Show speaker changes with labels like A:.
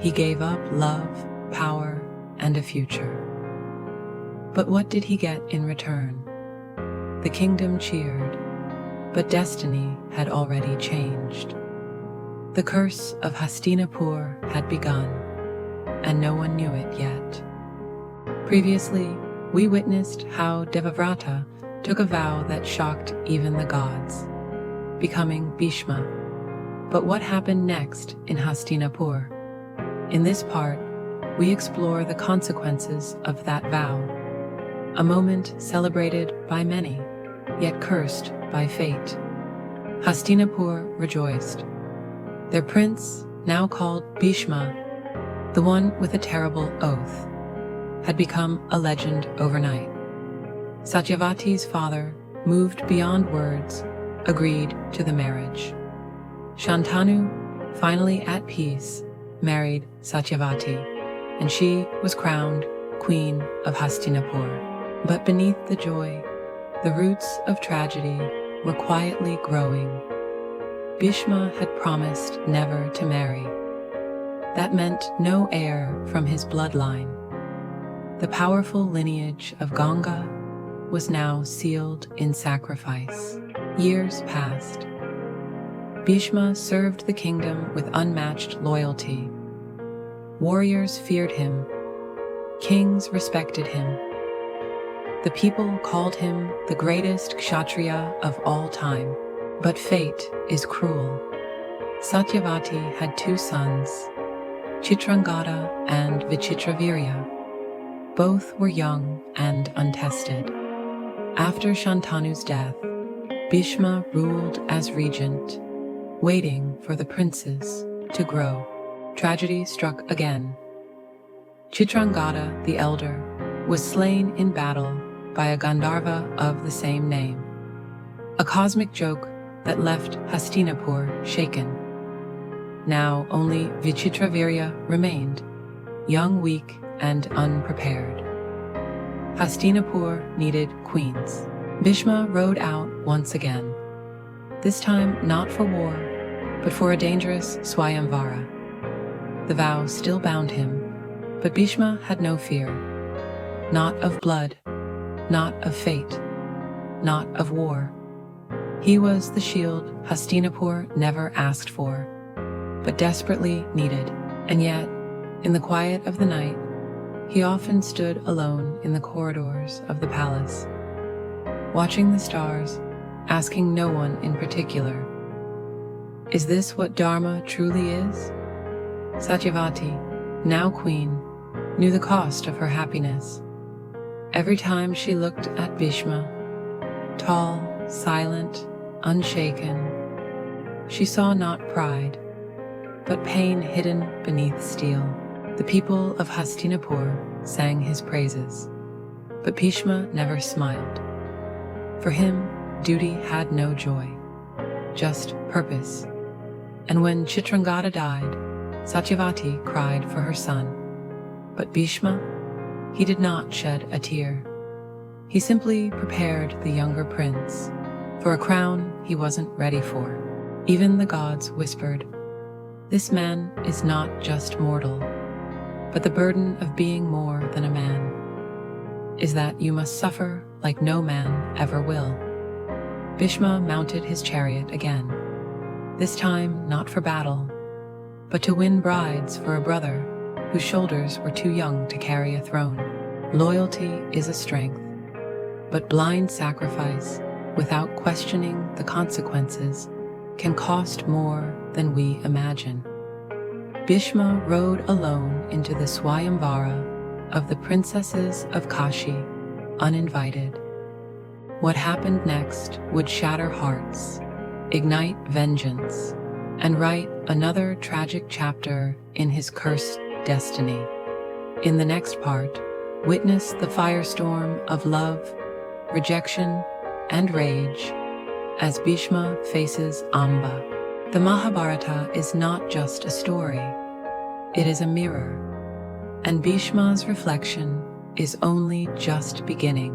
A: He gave up love, power, and a future. But what did he get in return? The kingdom cheered, but destiny had already changed. The curse of Hastinapur had begun, and no one knew it yet. Previously, we witnessed how Devavrata took a vow that shocked even the gods, becoming Bhishma. But what happened next in Hastinapur? In this part, we explore the consequences of that vow, a moment celebrated by many, yet cursed by fate. Hastinapur rejoiced. Their prince, now called Bhishma, the one with a terrible oath, had become a legend overnight. Satyavati's father, moved beyond words, agreed to the marriage. Shantanu, finally at peace, married Satyavati, and she was crowned Queen of Hastinapur. But beneath the joy, the roots of tragedy were quietly growing. Bhishma had promised never to marry. That meant no heir from his bloodline. The powerful lineage of Ganga was now sealed in sacrifice. Years passed. Bhishma served the kingdom with unmatched loyalty. Warriors feared him. Kings respected him. The people called him the greatest kshatriya of all time. But fate is cruel. Satyavati had two sons, Chitrangada and Vichitravirya. Both were young and untested. After Shantanu's death, Bhishma ruled as regent, waiting for the princes to grow. Tragedy struck again. Chitrangada, the elder, was slain in battle by a Gandharva of the same name. A cosmic joke that left Hastinapur shaken. Now only Vichitravirya remained, young, weak, and unprepared. Hastinapur needed queens. Bhishma rode out once again, this time not for war, but for a dangerous Swayamvara. The vow still bound him, but Bhishma had no fear. Not of blood, not of fate, not of war. He was the shield Hastinapur never asked for, but desperately needed. And yet, in the quiet of the night, he often stood alone in the corridors of the palace, watching the stars, asking no one in particular, "Is this what dharma truly is?" Satyavati, now queen, knew the cost of her happiness. Every time she looked at Bhishma, tall, silent, unshaken, she saw not pride, but pain hidden beneath steel. The people of Hastinapur sang his praises, but Bhishma never smiled. For him, duty had no joy, just purpose. And when Chitrangada died, Satyavati cried for her son. But Bhishma, he did not shed a tear. He simply prepared the younger prince for a crown he wasn't ready for. Even the gods whispered, "This man is not just mortal, but the burden of being more than a man is that you must suffer like no man ever will." Bhishma mounted his chariot again, this time not for battle, but to win brides for a brother whose shoulders were too young to carry a throne. Loyalty is a strength, but blind sacrifice, without questioning the consequences, can cost more than we imagine. Bhishma rode alone into the Swayamvara of the princesses of Kashi, uninvited. What happened next would shatter hearts, ignite vengeance, and write another tragic chapter in his cursed destiny. In the next part, witness the firestorm of love, rejection, and rage as Bhishma faces Amba. The Mahabharata is not just a story, it is a mirror, and Bhishma's reflection is only just beginning.